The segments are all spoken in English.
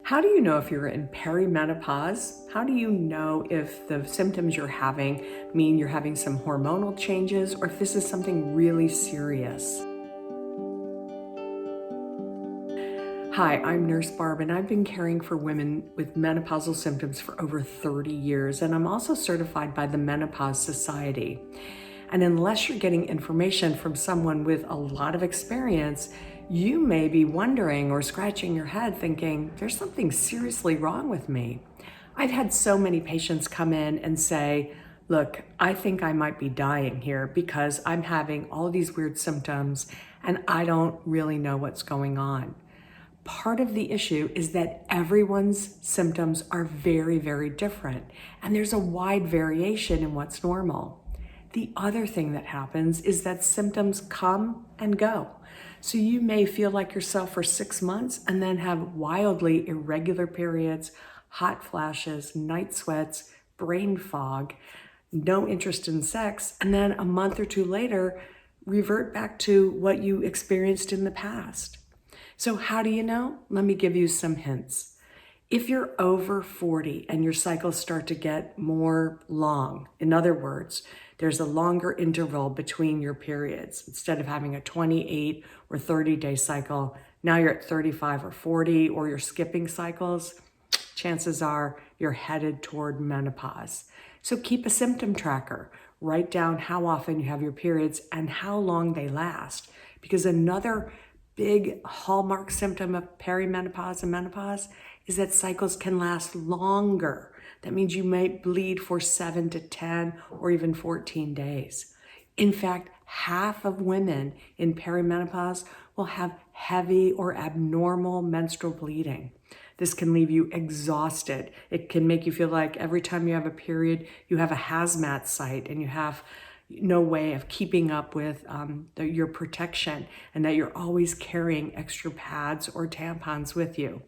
How do you know if you're in perimenopause? How do you know if the symptoms you're having mean you're having some hormonal changes or if this is something really serious? Hi, I'm Nurse Barb, and I've been caring for women with menopausal symptoms for over 30 years, and I'm also certified by the Menopause Society. And unless you're getting information from someone with a lot of experience, you may be wondering or scratching your head thinking, there's something seriously wrong with me. I've had so many patients come in and say, look, I think I might be dying here because I'm having all these weird symptoms and I don't really know what's going on. Part of the issue is that everyone's symptoms are very, very different, and there's a wide variation in what's normal. The other thing that happens is that symptoms come and go. So you may feel like yourself for 6 months and then have wildly irregular periods, hot flashes, night sweats, brain fog, no interest in sex, and then a month or two later, revert back to what you experienced in the past. So how do you know? Let me give you some hints. If you're over 40 and your cycles start to get more long, in other words, there's a longer interval between your periods. Instead of having a 28 or 30-day cycle, now you're at 35 or 40, or you're skipping cycles, chances are you're headed toward menopause. So keep a symptom tracker. Write down how often you have your periods and how long they last. Because another big hallmark symptom of perimenopause and menopause is that cycles can last longer. That means you might bleed for 7 to 10 or even 14 days. In fact, half of women in perimenopause will have heavy or abnormal menstrual bleeding. This can leave you exhausted. It can make you feel like every time you have a period, you have a hazmat site and you have no way of keeping up with your protection, and that you're always carrying extra pads or tampons with you.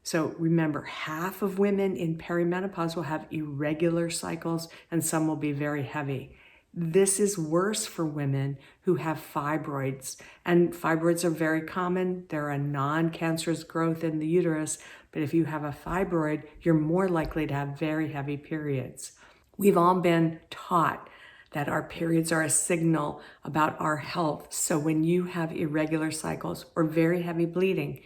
So remember, half of women in perimenopause will have irregular cycles and some will be very heavy. This is worse for women who have fibroids, and fibroids are very common. They're a non-cancerous growth in the uterus, but if you have a fibroid, you're more likely to have very heavy periods. We've all been taught that our periods are a signal about our health. So when you have irregular cycles or very heavy bleeding,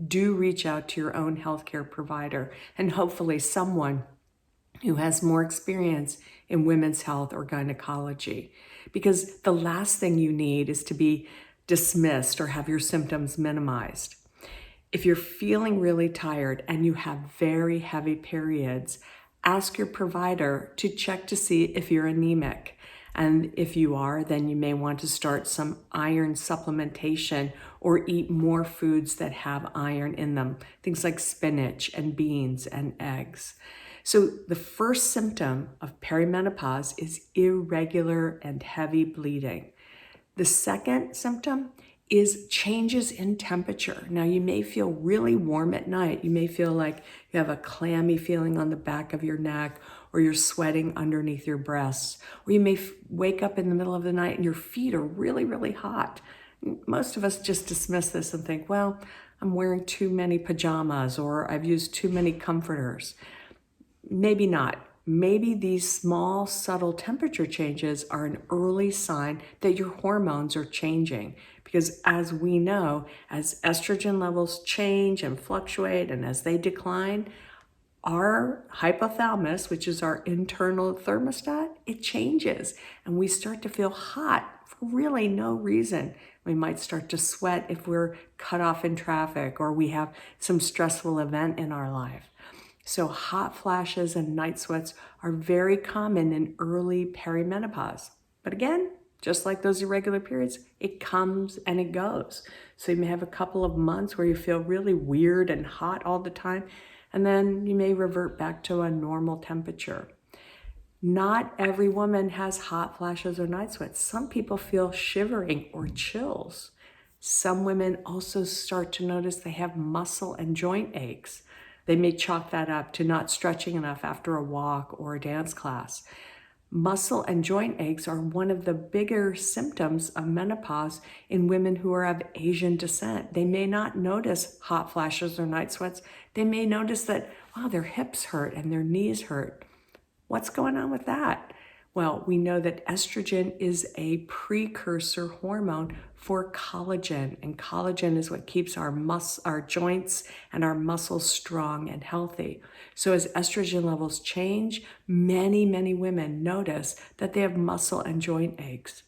do reach out to your own healthcare provider and hopefully someone who has more experience in women's health or gynecology. Because the last thing you need is to be dismissed or have your symptoms minimized. If you're feeling really tired and you have very heavy periods, ask your provider to check to see if you're anemic. And if you are, then you may want to start some iron supplementation or eat more foods that have iron in them, things like spinach and beans and eggs. So the first symptom of perimenopause is irregular and heavy bleeding. The second symptom is changes in temperature. Now, you may feel really warm at night. You may feel like you have a clammy feeling on the back of your neck, or you're sweating underneath your breasts, or you may wake up in the middle of the night and your feet are really, really hot. Most of us just dismiss this and think, well, I'm wearing too many pajamas, or I've used too many comforters. Maybe not. Maybe these small, subtle temperature changes are an early sign that your hormones are changing. Because as we know, as estrogen levels change and fluctuate, and as they decline, our hypothalamus, which is our internal thermostat, it changes. And we start to feel hot for really no reason. We might start to sweat if we're cut off in traffic or we have some stressful event in our life. So hot flashes and night sweats are very common in early perimenopause. But again, just like those irregular periods, it comes and it goes. So you may have a couple of months where you feel really weird and hot all the time, and then you may revert back to a normal temperature. Not every woman has hot flashes or night sweats. Some people feel shivering or chills. Some women also start to notice they have muscle and joint aches. They may chalk that up to not stretching enough after a walk or a dance class. Muscle and joint aches are one of the bigger symptoms of menopause in women who are of Asian descent. They may not notice hot flashes or night sweats. They may notice that, wow, their hips hurt and their knees hurt. What's going on with that? Well, we know that estrogen is a precursor hormone for collagen, and collagen is what keeps our joints and our muscles strong and healthy. So as estrogen levels change, many women notice that they have muscle and joint aches.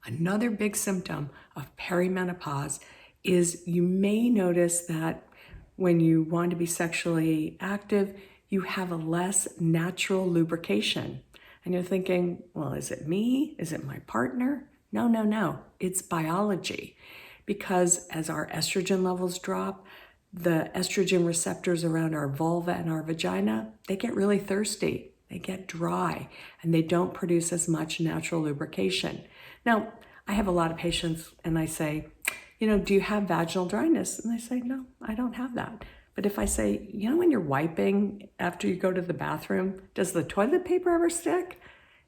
Another big symptom of perimenopause is you may notice that when you want to be sexually active, you have a less natural lubrication. And you're thinking, well, is it me? Is it my partner? No. It's biology. Because as our estrogen levels drop, the estrogen receptors around our vulva and our vagina, they get really thirsty. They get dry, and they don't produce as much natural lubrication. Now, I have a lot of patients, and I say, do you have vaginal dryness? And they say, no, I don't have that. But if I say, when you're wiping after you go to the bathroom, does the toilet paper ever stick?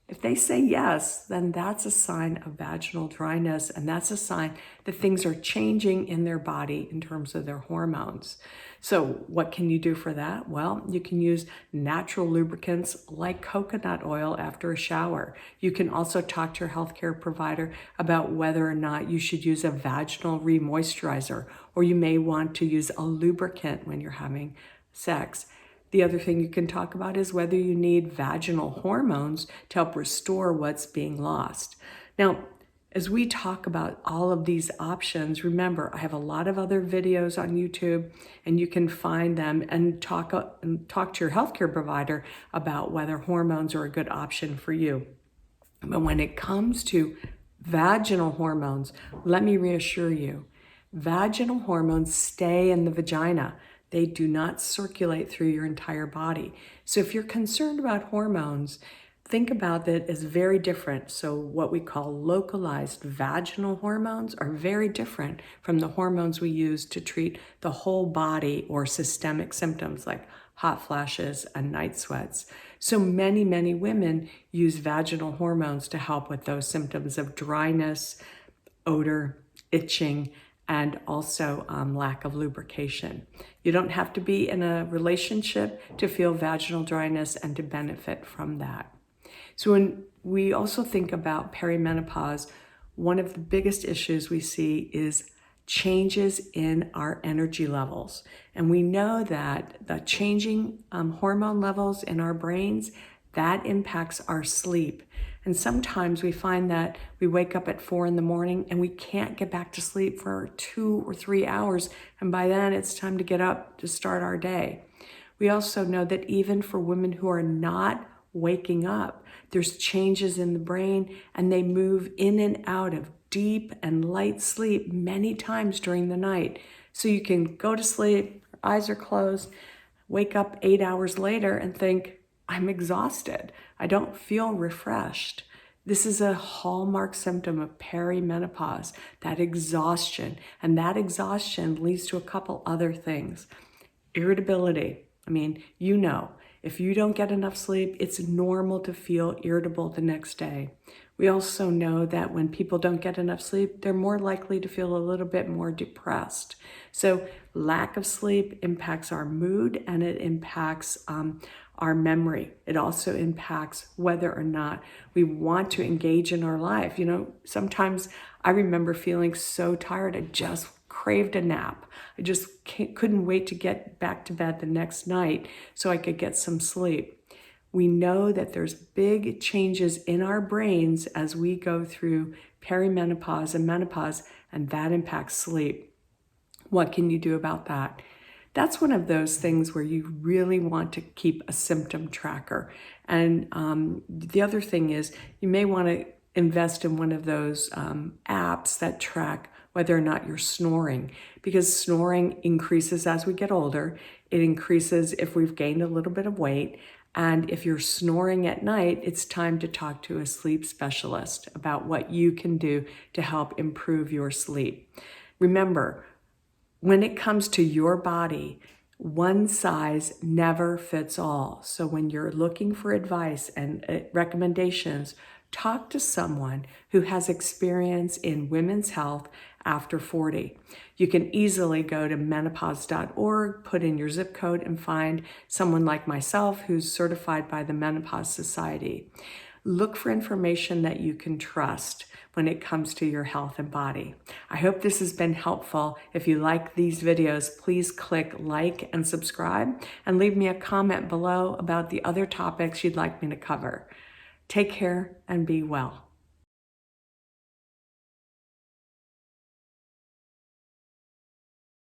If they say yes, then that's a sign of vaginal dryness, and that's a sign that things are changing in their body in terms of their hormones. So what can you do for that? Well, you can use natural lubricants like coconut oil after a shower. You can also talk to your healthcare provider about whether or not you should use a vaginal remoisturizer, or you may want to use a lubricant when you're having sex. The other thing you can talk about is whether you need vaginal hormones to help restore what's being lost. Now, as we talk about all of these options, remember, I have a lot of other videos on YouTube, and you can find them and talk to your healthcare provider about whether hormones are a good option for you. But when it comes to vaginal hormones, let me reassure you, vaginal hormones stay in the vagina. They do not circulate through your entire body. So if you're concerned about hormones, think about that as very different. So what we call localized vaginal hormones are very different from the hormones we use to treat the whole body or systemic symptoms like hot flashes and night sweats. So many women use vaginal hormones to help with those symptoms of dryness, odor, itching, and also lack of lubrication. You don't have to be in a relationship to feel vaginal dryness and to benefit from that. So when we also think about perimenopause, one of the biggest issues we see is changes in our energy levels. And we know that the changing hormone levels in our brains, that impacts our sleep. And sometimes we find that we wake up at 4 a.m. and we can't get back to sleep for 2 or 3 hours. And by then it's time to get up to start our day. We also know that even for women who are not waking up, there's changes in the brain, and they move in and out of deep and light sleep many times during the night. So you can go to sleep, your eyes are closed, wake up 8 hours later and think, I'm exhausted. I don't feel refreshed. This is a hallmark symptom of perimenopause, that exhaustion. And that exhaustion leads to a couple other things. Irritability. If you don't get enough sleep, it's normal to feel irritable the next day. We also know that when people don't get enough sleep, they're more likely to feel a little bit more depressed. So lack of sleep impacts our mood, and it impacts our memory. It also impacts whether or not we want to engage in our life. Sometimes I remember feeling so tired, I just craved a nap. I just couldn't wait to get back to bed the next night so I could get some sleep. We know that there's big changes in our brains as we go through perimenopause and menopause, and that impacts sleep. What can you do about that? That's one of those things where you really want to keep a symptom tracker. And the other thing is you may want to invest in one of those apps that track whether or not you're snoring, because snoring increases as we get older. It increases if we've gained a little bit of weight. And if you're snoring at night, it's time to talk to a sleep specialist about what you can do to help improve your sleep. Remember, when it comes to your body, One size never fits all. So when you're looking for advice and recommendations, talk to someone who has experience in women's health after 40. You can easily go to menopause.org, put in your zip code, and find someone like myself who's certified by the Menopause Society. Look for information that you can trust when it comes to your health and body. I hope this has been helpful. If you like these videos, please click like and subscribe and leave me a comment below about the other topics you'd like me to cover. Take care and be well.